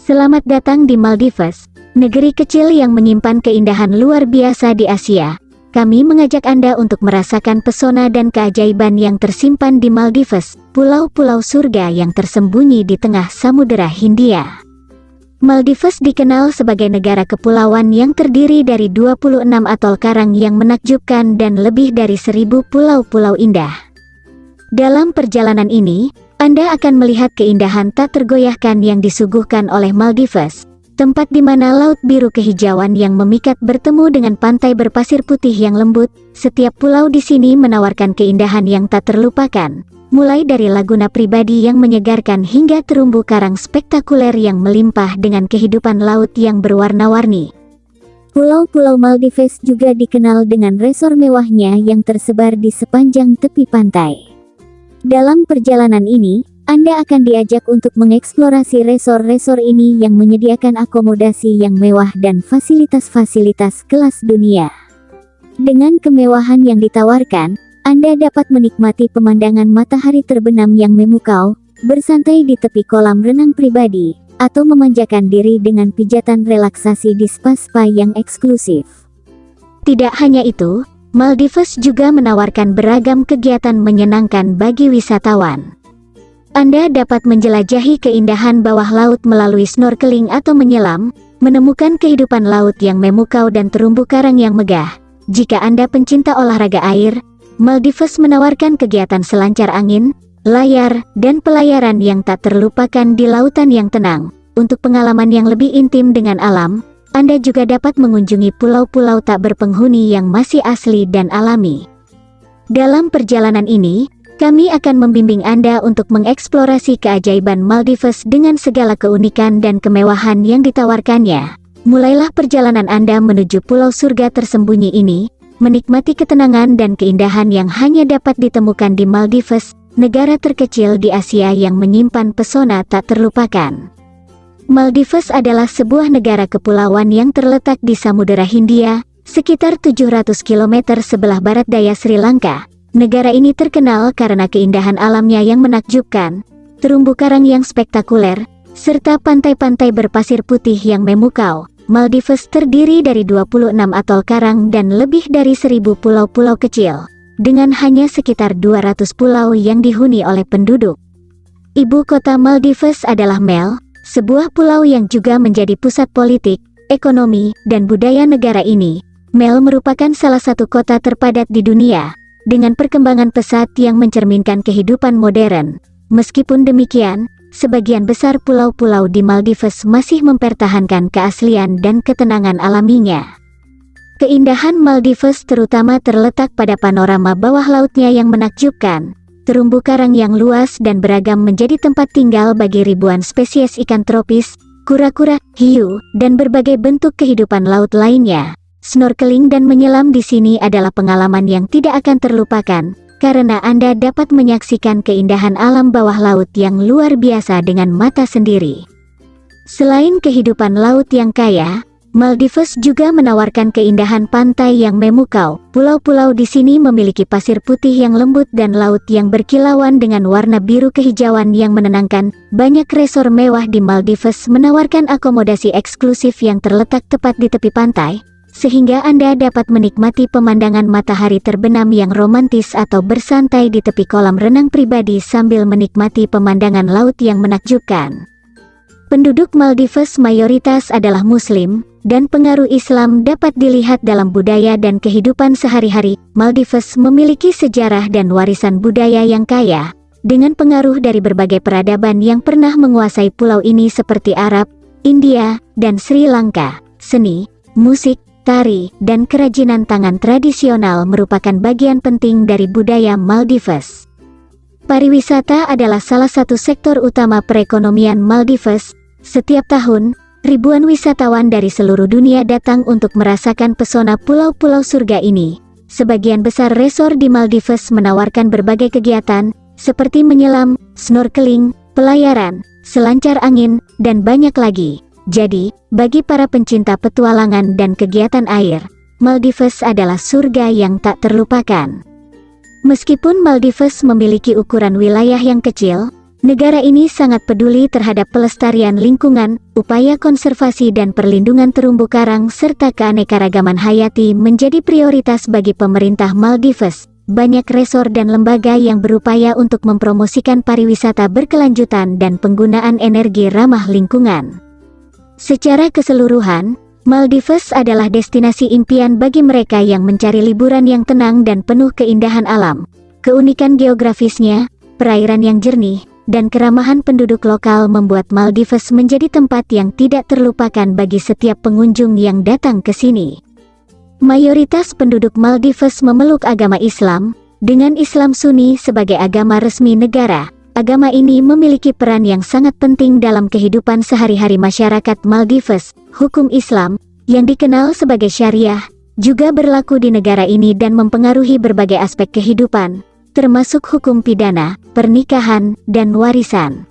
Selamat datang di Maldives, negeri kecil yang menyimpan keindahan luar biasa di Asia. Kami mengajak Anda untuk merasakan pesona dan keajaiban yang tersimpan di Maldives, pulau-pulau surga yang tersembunyi di tengah Samudera Hindia. Maldives dikenal sebagai negara kepulauan yang terdiri dari 26 atol karang yang menakjubkan dan lebih dari 1000 pulau-pulau indah. Dalam perjalanan ini, Anda akan melihat keindahan tak tergoyahkan yang disuguhkan oleh Maldives, tempat di mana laut biru kehijauan yang memikat bertemu dengan pantai berpasir putih yang lembut. Setiap pulau di sini menawarkan keindahan yang tak terlupakan, mulai dari laguna pribadi yang menyegarkan hingga terumbu karang spektakuler yang melimpah dengan kehidupan laut yang berwarna-warni. Pulau-pulau Maldives juga dikenal dengan resor mewahnya yang tersebar di sepanjang tepi pantai. Dalam perjalanan ini, Anda akan diajak untuk mengeksplorasi resor-resor ini yang menyediakan akomodasi yang mewah dan fasilitas-fasilitas kelas dunia. Dengan kemewahan yang ditawarkan, Anda dapat menikmati pemandangan matahari terbenam yang memukau, bersantai di tepi kolam renang pribadi, atau memanjakan diri dengan pijatan relaksasi di spa-spa yang eksklusif. Tidak hanya itu, Maldives juga menawarkan beragam kegiatan menyenangkan bagi wisatawan. Anda dapat menjelajahi keindahan bawah laut melalui snorkeling atau menyelam, menemukan kehidupan laut yang memukau dan terumbu karang yang megah. Jika Anda pencinta olahraga air, Maldives menawarkan kegiatan selancar angin, layar, dan pelayaran yang tak terlupakan di lautan yang tenang. Untuk pengalaman yang lebih intim dengan alam, Anda juga dapat mengunjungi pulau-pulau tak berpenghuni yang masih asli dan alami. Dalam perjalanan ini, kami akan membimbing Anda untuk mengeksplorasi keajaiban Maldives dengan segala keunikan dan kemewahan yang ditawarkannya. Mulailah perjalanan Anda menuju pulau surga tersembunyi ini, menikmati ketenangan dan keindahan yang hanya dapat ditemukan di Maldives, negara terkecil di Asia yang menyimpan pesona tak terlupakan. Maldives adalah sebuah negara kepulauan yang terletak di Samudera Hindia, sekitar 700 km sebelah barat daya Sri Lanka. Negara ini terkenal karena keindahan alamnya yang menakjubkan, terumbu karang yang spektakuler, serta pantai-pantai berpasir putih yang memukau. Maldives terdiri dari 26 atol karang dan lebih dari 1000 pulau-pulau kecil, dengan hanya sekitar 200 pulau yang dihuni oleh penduduk. Ibu kota Maldives adalah Mel, sebuah pulau yang juga menjadi pusat politik, ekonomi, dan budaya negara ini. Mel merupakan salah satu kota terpadat di dunia, dengan perkembangan pesat yang mencerminkan kehidupan modern. Meskipun demikian, sebagian besar pulau-pulau di Maldives masih mempertahankan keaslian dan ketenangan alaminya. Keindahan Maldives terutama terletak pada panorama bawah lautnya yang menakjubkan, terumbu karang yang luas dan beragam menjadi tempat tinggal bagi ribuan spesies ikan tropis, kura-kura, hiu, dan berbagai bentuk kehidupan laut lainnya. Snorkeling dan menyelam di sini adalah pengalaman yang tidak akan terlupakan, karena Anda dapat menyaksikan keindahan alam bawah laut yang luar biasa dengan mata sendiri. Selain kehidupan laut yang kaya, Maldives juga menawarkan keindahan pantai yang memukau. Pulau-pulau di sini memiliki pasir putih yang lembut dan laut yang berkilauan dengan warna biru kehijauan yang menenangkan. Banyak resor mewah di Maldives menawarkan akomodasi eksklusif yang terletak tepat di tepi pantai, sehingga Anda dapat menikmati pemandangan matahari terbenam yang romantis atau bersantai di tepi kolam renang pribadi sambil menikmati pemandangan laut yang menakjubkan. Penduduk Maldives mayoritas adalah Muslim, dan pengaruh Islam dapat dilihat dalam budaya dan kehidupan sehari-hari. Maldives memiliki sejarah dan warisan budaya yang kaya, dengan pengaruh dari berbagai peradaban yang pernah menguasai pulau ini seperti Arab, India, dan Sri Lanka. Seni, musik, tari, dan kerajinan tangan tradisional merupakan bagian penting dari budaya Maldives. Pariwisata adalah salah satu sektor utama perekonomian Maldives. Setiap tahun, ribuan wisatawan dari seluruh dunia datang untuk merasakan pesona pulau-pulau surga ini. Sebagian besar resor di Maldives menawarkan berbagai kegiatan, seperti menyelam, snorkeling, pelayaran, selancar angin, dan banyak lagi. Jadi, bagi para pencinta petualangan dan kegiatan air, Maldives adalah surga yang tak terlupakan. Meskipun Maldives memiliki ukuran wilayah yang kecil, Negara ini sangat peduli terhadap pelestarian lingkungan, upaya konservasi dan perlindungan terumbu karang serta keanekaragaman hayati menjadi prioritas bagi pemerintah Maldives. Banyak resor dan lembaga yang berupaya untuk mempromosikan pariwisata berkelanjutan dan penggunaan energi ramah lingkungan. Secara keseluruhan, Maldives adalah destinasi impian bagi mereka yang mencari liburan yang tenang dan penuh keindahan alam. Keunikan geografisnya, perairan yang jernih, dan keramahan penduduk lokal membuat Maldives menjadi tempat yang tidak terlupakan bagi setiap pengunjung yang datang ke sini. Mayoritas penduduk Maldives memeluk agama Islam, dengan Islam Sunni sebagai agama resmi negara. Agama ini memiliki peran yang sangat penting dalam kehidupan sehari-hari masyarakat Maldives. Hukum Islam, yang dikenal sebagai syariah, juga berlaku di negara ini dan mempengaruhi berbagai aspek kehidupan, termasuk hukum pidana, pernikahan, dan warisan.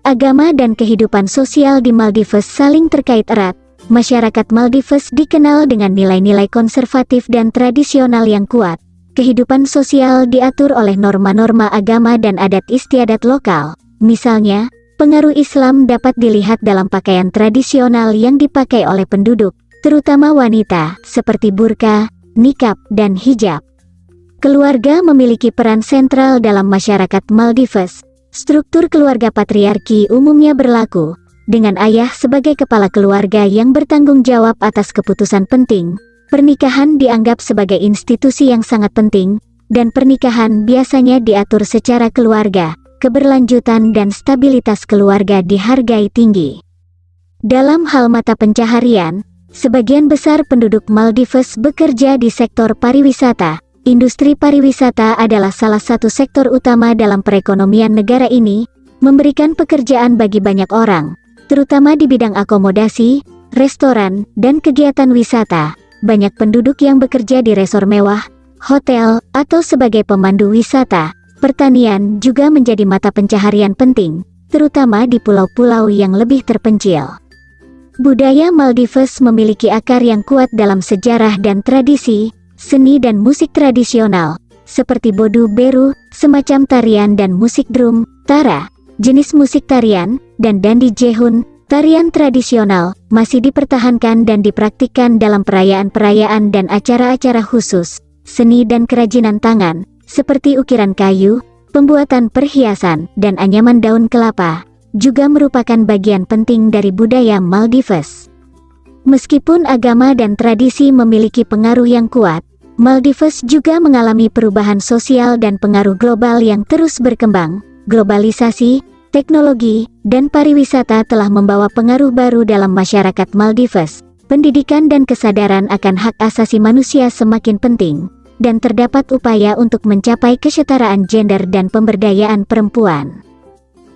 Agama dan kehidupan sosial di Maldives saling terkait erat. Masyarakat Maldives dikenal dengan nilai-nilai konservatif dan tradisional yang kuat. Kehidupan sosial diatur oleh norma-norma agama dan adat istiadat lokal. Misalnya, pengaruh Islam dapat dilihat dalam pakaian tradisional yang dipakai oleh penduduk, terutama wanita, seperti burka, nikab, dan hijab. Keluarga memiliki peran sentral dalam masyarakat Maldives. Struktur keluarga patriarki umumnya berlaku, dengan ayah sebagai kepala keluarga yang bertanggung jawab atas keputusan penting. Pernikahan dianggap sebagai institusi yang sangat penting, dan pernikahan biasanya diatur secara keluarga. Keberlanjutan dan stabilitas keluarga dihargai tinggi. Dalam hal mata pencaharian, sebagian besar penduduk Maldives bekerja di sektor pariwisata. Industri pariwisata adalah salah satu sektor utama dalam perekonomian negara ini, memberikan pekerjaan bagi banyak orang, terutama di bidang akomodasi, restoran, dan kegiatan wisata. Banyak penduduk yang bekerja di resor mewah, hotel, atau sebagai pemandu wisata. Pertanian juga menjadi mata pencaharian penting, terutama di pulau-pulau yang lebih terpencil. Budaya Maldives memiliki akar yang kuat dalam sejarah dan tradisi, seni dan musik tradisional, seperti bodu beru, semacam tarian dan musik drum, tara, jenis musik tarian, dan dandi jehun, tarian tradisional, masih dipertahankan dan dipraktikkan dalam perayaan-perayaan dan acara-acara khusus. Seni dan kerajinan tangan, seperti ukiran kayu, pembuatan perhiasan, dan anyaman daun kelapa, juga merupakan bagian penting dari budaya Maldives. Meskipun agama dan tradisi memiliki pengaruh yang kuat, Maldives juga mengalami perubahan sosial dan pengaruh global yang terus berkembang. Globalisasi, teknologi, dan pariwisata telah membawa pengaruh baru dalam masyarakat Maldives. Pendidikan dan kesadaran akan hak asasi manusia semakin penting, dan terdapat upaya untuk mencapai kesetaraan gender dan pemberdayaan perempuan.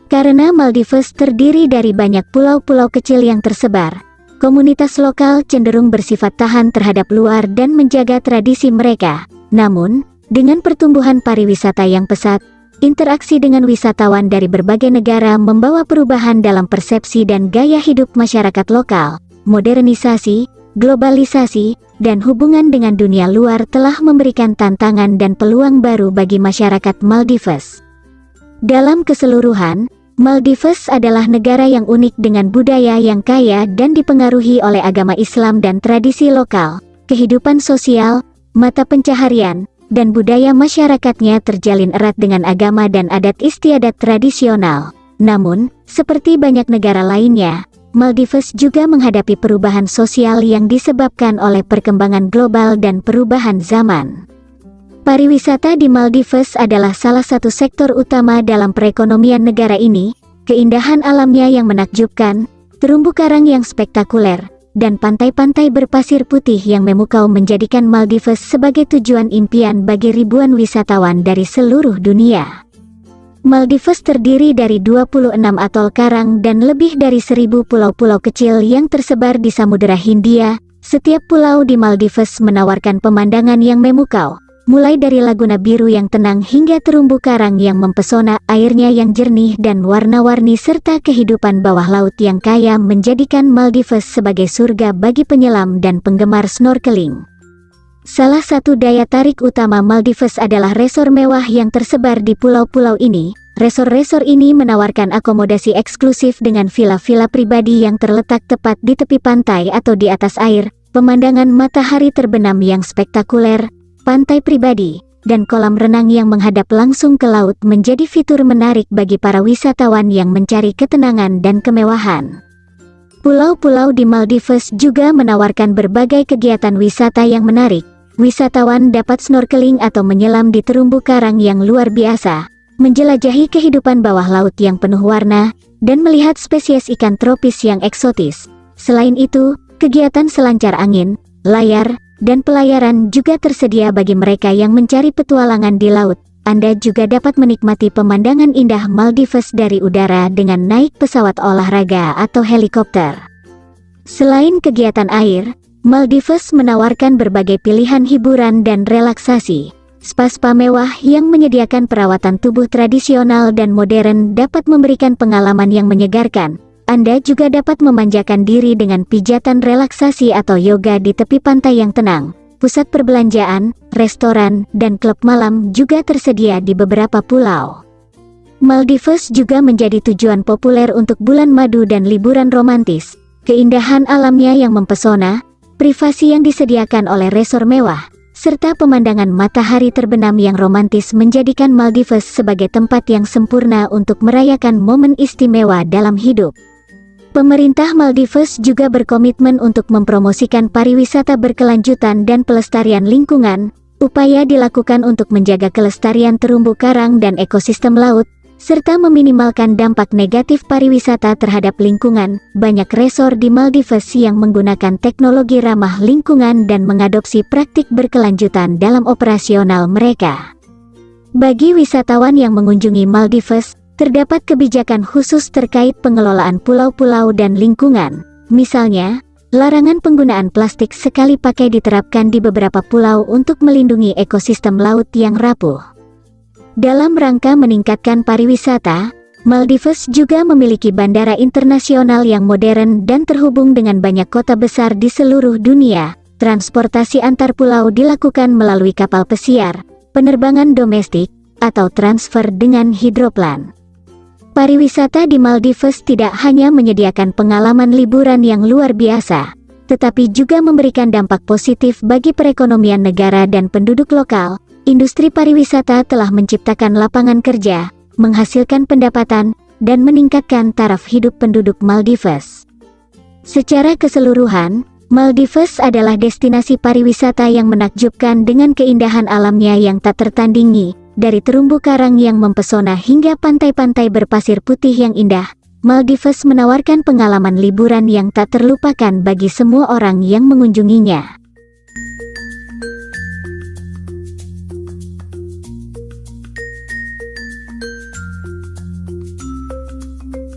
Karena Maldives terdiri dari banyak pulau-pulau kecil yang tersebar, komunitas lokal cenderung bersifat tahan terhadap luar dan menjaga tradisi mereka. Namun, dengan pertumbuhan pariwisata yang pesat, interaksi dengan wisatawan dari berbagai negara membawa perubahan dalam persepsi dan gaya hidup masyarakat lokal. Modernisasi, globalisasi, dan hubungan dengan dunia luar telah memberikan tantangan dan peluang baru bagi masyarakat Maldives. Dalam keseluruhan, Maldives adalah negara yang unik dengan budaya yang kaya dan dipengaruhi oleh agama Islam dan tradisi lokal. Kehidupan sosial, mata pencaharian, dan budaya masyarakatnya terjalin erat dengan agama dan adat istiadat tradisional. Namun, seperti banyak negara lainnya, Maldives juga menghadapi perubahan sosial yang disebabkan oleh perkembangan global dan perubahan zaman. Pariwisata di Maldives adalah salah satu sektor utama dalam perekonomian negara ini. Keindahan alamnya yang menakjubkan, terumbu karang yang spektakuler, dan pantai-pantai berpasir putih yang memukau menjadikan Maldives sebagai tujuan impian bagi ribuan wisatawan dari seluruh dunia. Maldives terdiri dari 26 atol karang dan lebih dari 1.000 pulau-pulau kecil yang tersebar di Samudera Hindia. Setiap pulau di Maldives menawarkan pemandangan yang memukau, mulai dari laguna biru yang tenang hingga terumbu karang yang mempesona, airnya yang jernih dan warna-warni serta kehidupan bawah laut yang kaya menjadikan Maldives sebagai surga bagi penyelam dan penggemar snorkeling. Salah satu daya tarik utama Maldives adalah resor mewah yang tersebar di pulau-pulau ini. Resor-resor ini menawarkan akomodasi eksklusif dengan villa-villa pribadi yang terletak tepat di tepi pantai atau di atas air, pemandangan matahari terbenam yang spektakuler, pantai pribadi, dan kolam renang yang menghadap langsung ke laut menjadi fitur menarik bagi para wisatawan yang mencari ketenangan dan kemewahan. Pulau-pulau di Maldives juga menawarkan berbagai kegiatan wisata yang menarik. Wisatawan dapat snorkeling atau menyelam di terumbu karang yang luar biasa, menjelajahi kehidupan bawah laut yang penuh warna, dan melihat spesies ikan tropis yang eksotis. Selain itu, kegiatan selancar angin, layar, dan pelayaran juga tersedia bagi mereka yang mencari petualangan di laut. Anda juga dapat menikmati pemandangan indah Maldives dari udara dengan naik pesawat olahraga atau helikopter. Selain kegiatan air, Maldives menawarkan berbagai pilihan hiburan dan relaksasi. Spa-spa mewah yang menyediakan perawatan tubuh tradisional dan modern dapat memberikan pengalaman yang menyegarkan. Anda juga dapat memanjakan diri dengan pijatan relaksasi atau yoga di tepi pantai yang tenang. Pusat perbelanjaan, restoran, dan klub malam juga tersedia di beberapa pulau. Maldives juga menjadi tujuan populer untuk bulan madu dan liburan romantis. Keindahan alamnya yang mempesona, privasi yang disediakan oleh resor mewah, serta pemandangan matahari terbenam yang romantis menjadikan Maldives sebagai tempat yang sempurna untuk merayakan momen istimewa dalam hidup. Pemerintah Maldives juga berkomitmen untuk mempromosikan pariwisata berkelanjutan dan pelestarian lingkungan. Upaya dilakukan untuk menjaga kelestarian terumbu karang dan ekosistem laut, serta meminimalkan dampak negatif pariwisata terhadap lingkungan. Banyak resor di Maldives yang menggunakan teknologi ramah lingkungan dan mengadopsi praktik berkelanjutan dalam operasional mereka. Bagi wisatawan yang mengunjungi Maldives, terdapat kebijakan khusus terkait pengelolaan pulau-pulau dan lingkungan. Misalnya, larangan penggunaan plastik sekali pakai diterapkan di beberapa pulau untuk melindungi ekosistem laut yang rapuh. Dalam rangka meningkatkan pariwisata, Maldives juga memiliki bandara internasional yang modern dan terhubung dengan banyak kota besar di seluruh dunia. Transportasi antar pulau dilakukan melalui kapal pesiar, penerbangan domestik, atau transfer dengan hidroplan. Pariwisata di Maldives tidak hanya menyediakan pengalaman liburan yang luar biasa, tetapi juga memberikan dampak positif bagi perekonomian negara dan penduduk lokal. Industri pariwisata telah menciptakan lapangan kerja, menghasilkan pendapatan, dan meningkatkan taraf hidup penduduk Maldives. Secara keseluruhan, Maldives adalah destinasi pariwisata yang menakjubkan dengan keindahan alamnya yang tak tertandingi. Dari terumbu karang yang mempesona hingga pantai-pantai berpasir putih yang indah, Maldives menawarkan pengalaman liburan yang tak terlupakan bagi semua orang yang mengunjunginya.